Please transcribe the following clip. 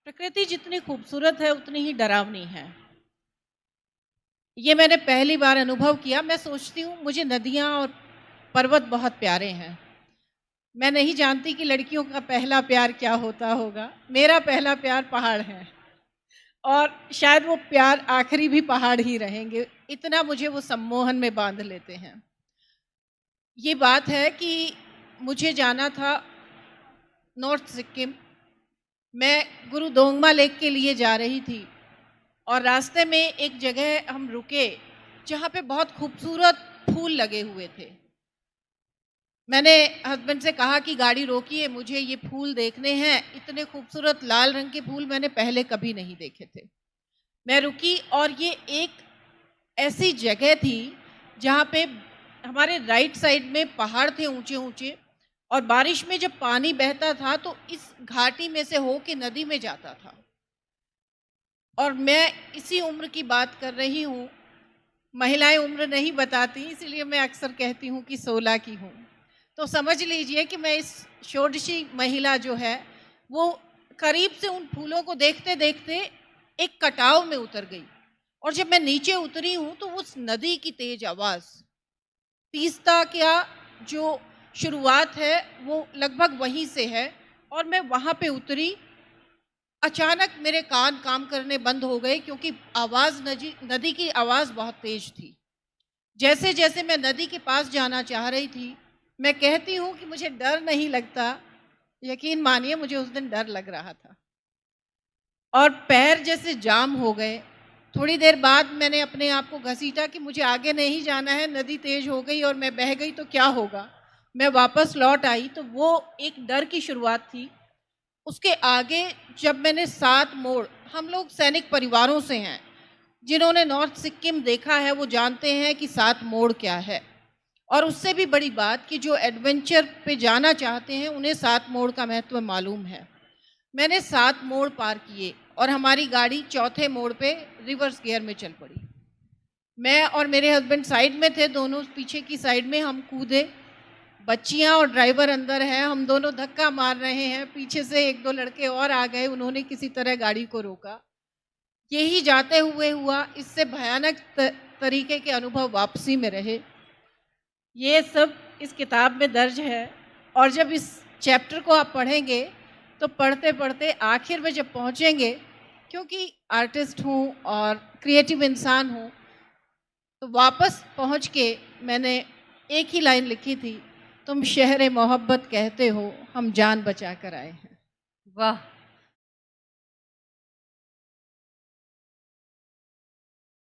प्रकृति जितनी खूबसूरत है उतनी ही डरावनी है। ये मैंने पहली बार अनुभव किया। मैं सोचती हूँ मुझे नदियाँ और पर्वत बहुत प्यारे हैं। मैं नहीं जानती कि लड़कियों का पहला प्यार क्या होता होगा। मेरा पहला प्यार पहाड़ है और शायद वो प्यार आखिरी भी पहाड़ ही रहेंगे। इतना मुझे वो सम्मोहन में बांध लेते हैं। ये बात है कि मुझे जाना था नॉर्थ सिक्किम। मैं गुरु दोंगमा लेक के लिए जा रही थी और रास्ते में एक जगह हम रुके जहाँ पे बहुत खूबसूरत फूल लगे हुए थे। मैंने हस्बैंड से कहा कि गाड़ी रोकिए, मुझे ये फूल देखने हैं। इतने खूबसूरत लाल रंग के फूल मैंने पहले कभी नहीं देखे थे। मैं रुकी और ये एक ऐसी जगह थी जहाँ पे हमारे राइट साइड में पहाड़ थे ऊंचे ऊंचे और बारिश में जब पानी बहता था तो इस घाटी में से होके नदी में जाता था। और मैं इसी उम्र की बात कर रही हूँ। महिलाएं उम्र नहीं बताती, इसलिए मैं अक्सर कहती हूँ कि 16 की हूँ। तो समझ लीजिए कि मैं इस षोडशी महिला जो है वो करीब से उन फूलों को देखते देखते एक कटाव में उतर गई। और जब मैं नीचे उतरी हूँ तो उस नदी की तेज आवाज़, तीस्ता क्या जो शुरुआत है वो लगभग वहीं से है। और मैं वहाँ पे उतरी। अचानक मेरे कान काम करने बंद हो गए क्योंकि आवाज़ नजी नदी की आवाज़ बहुत तेज थी। जैसे जैसे मैं नदी के पास जाना चाह रही थी, मैं कहती हूँ कि मुझे डर नहीं लगता। यकीन मानिए मुझे उस दिन डर लग रहा था और पैर जैसे जाम हो गए। थोड़ी देर बाद मैंने अपने आप को घसीटा कि मुझे आगे नहीं जाना है, नदी तेज हो गई और मैं बह गई तो क्या होगा। मैं वापस लौट आई तो वो एक डर की शुरुआत थी। उसके आगे जब मैंने 7 मोड़, हम लोग सैनिक परिवारों से हैं, जिन्होंने नॉर्थ सिक्किम देखा है वो जानते हैं कि 7 मोड़ क्या है। और उससे भी बड़ी बात कि जो एडवेंचर पे जाना चाहते हैं उन्हें 7 मोड़ का महत्व मालूम है। मैंने 7 मोड़ पार किए और हमारी गाड़ी चौथे मोड़ पे रिवर्स गियर में चल पड़ी। मैं और मेरे हस्बैंड साइड में थे, दोनों पीछे की साइड में हम कूदे। बच्चियाँ और ड्राइवर अंदर हैं, हम दोनों धक्का मार रहे हैं। पीछे से 1-2 लड़के और आ गए, उन्होंने किसी तरह गाड़ी को रोका। यही जाते हुए हुआ। इससे भयानक तरीके के अनुभव वापसी में रहे। ये सब इस किताब में दर्ज है और जब इस चैप्टर को आप पढ़ेंगे तो पढ़ते-पढ़ते आखिर में जब पहुँचेंगे, क्योंकि आर्टिस्ट हूँ और क्रिएटिव इंसान हूँ, तो वापस पहुँच के मैंने एक ही लाइन लिखी थी, तुम शहर मोहब्बत कहते हो, हम जान बचा कर आए हैं। वाह!